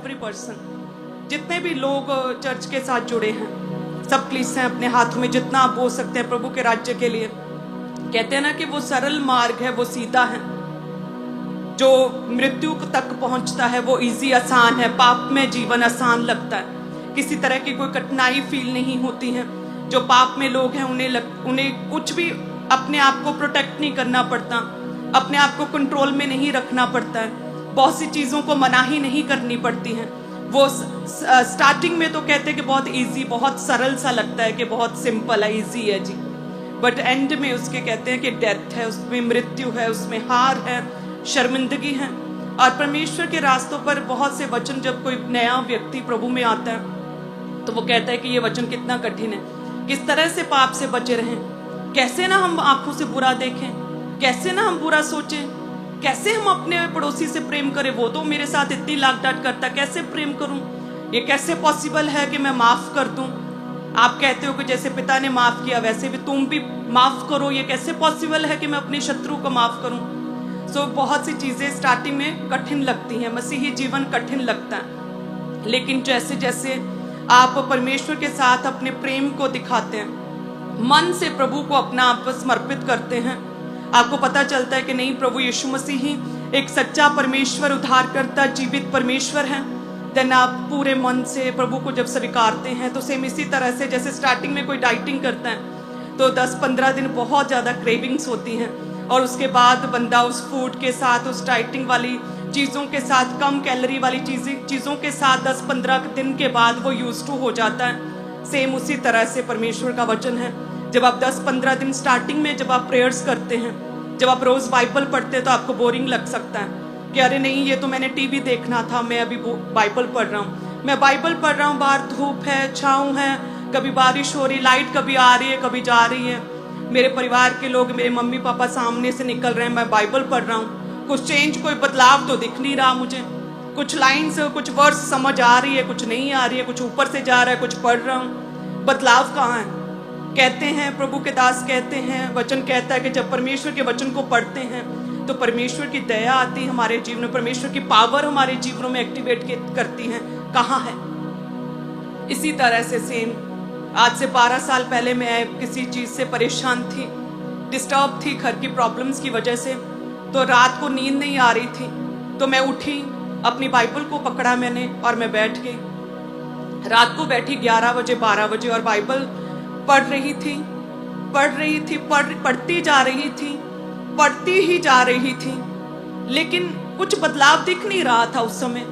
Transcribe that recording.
Every person, जितने भी लोग चर्च के साथ जुड़े हैं, सब कलीसियां अपने हाथों में जितना आप बोल सकते हैं प्रभु के राज्य के लिए। कहते हैं ना कि वो सरल मार्ग है, वो सीधा है, जो मृत्यु तक पहुंचता है वो इजी आसान है। पाप में जीवन आसान लगता है, किसी तरह की कोई कठिनाई फील नहीं होती है। जो पाप में लोग हैं उन्हें कुछ भी अपने आप को प्रोटेक्ट नहीं करना पड़ता, अपने आप को कंट्रोल में नहीं रखना पड़ता है, बहुत सी चीज़ों को मनाही नहीं करनी पड़ती हैं। वो स्टार्टिंग में तो कहते हैं कि बहुत इजी, बहुत सरल सा लगता है कि बहुत सिंपल है, इजी है जी, बट एंड में उसके कहते हैं कि डेथ है, उसमें मृत्यु है, उसमें हार है, शर्मिंदगी है। और परमेश्वर के रास्तों पर बहुत से वचन, जब कोई नया व्यक्ति प्रभु में आता है तो वो कहता है कि ये वचन कितना कठिन है, किस तरह से पाप से बचे रहें, कैसे ना हम आंखों से बुरा देखें, कैसे ना हम बुरा सोचें, कैसे हम अपने पड़ोसी से प्रेम करें, वो तो मेरे साथ इतनी लाग डांट करता, कैसे प्रेम करूं, ये कैसे पॉसिबल है कि मैं माफ कर दूं। आप कहते हो कि जैसे पिता ने माफ किया वैसे भी तुम भी माफ करो, ये कैसे पॉसिबल है कि मैं अपने शत्रु को माफ करूं। सो बहुत सी चीजें स्टार्टिंग में कठिन लगती हैं, मसीही जीवन कठिन लगता है, लेकिन जैसे जैसे आप परमेश्वर के साथ अपने प्रेम को दिखाते हैं, मन से प्रभु को अपना आप समर्पित करते हैं, आपको पता चलता है कि नहीं, प्रभु यीशु मसीह ही एक सच्चा परमेश्वर, उद्धारकर्ता, जीवित परमेश्वर है। देन आप पूरे मन से प्रभु को जब स्वीकारते हैं तो सेम इसी तरह से जैसे स्टार्टिंग में कोई डाइटिंग करता है तो 10-15 दिन बहुत ज़्यादा क्रेविंग्स होती हैं, और उसके बाद बंदा उस फूड के साथ, उस डाइटिंग वाली चीज़ों के साथ, कम कैलोरी वाली चीज़ों के साथ 10-15 दिन के बाद वो यूज टू हो जाता है। सेम उसी तरह से परमेश्वर का वचन है, जब आप 10-15 दिन स्टार्टिंग में जब आप प्रेयर्स करते हैं, जब आप रोज़ बाइबल पढ़ते हैं तो आपको बोरिंग लग सकता है कि अरे नहीं, ये तो मैंने टीवी देखना था, मैं अभी बाइबल पढ़ रहा हूँ, मैं बाइबल पढ़ रहा हूँ, बाहर धूप है, छाँव है, कभी बारिश हो रही, लाइट कभी आ रही है कभी जा रही है, मेरे परिवार के लोग, मेरे मम्मी पापा सामने से निकल रहे हैं, मैं बाइबल पढ़ रहा हूँ, कुछ चेंज, कोई बदलाव तो दिख नहीं रहा मुझे, कुछ लाइन्स, कुछ वर्ड्स समझ आ रही है, कुछ नहीं आ रही है, कुछ ऊपर से जा रहा है, कुछ पढ़ रहा हूँ, बदलाव कहाँ है। कहते हैं प्रभु के दास, कहते हैं, वचन कहता है कि जब परमेश्वर के वचन को पढ़ते हैं तो परमेश्वर की दया आती है हमारे जीवन में, परमेश्वर की पावर हमारे जीवनों में एक्टिवेट करती है। कहाँ है? इसी तरह से सेम आज से 12 साल पहले मैं किसी चीज़ से परेशान थी, डिस्टर्ब थी घर की प्रॉब्लम्स की वजह से, तो रात को नींद नहीं आ रही थी, तो मैं उठी, अपनी बाइबल को पकड़ा मैंने और मैं बैठ गई। रात को बैठी 11 बजे 12 बजे और बाइबल पढ़ रही थी, पढ़ती जा रही थी, पढ़ती ही जा रही थी, लेकिन कुछ बदलाव दिख नहीं रहा था उस समय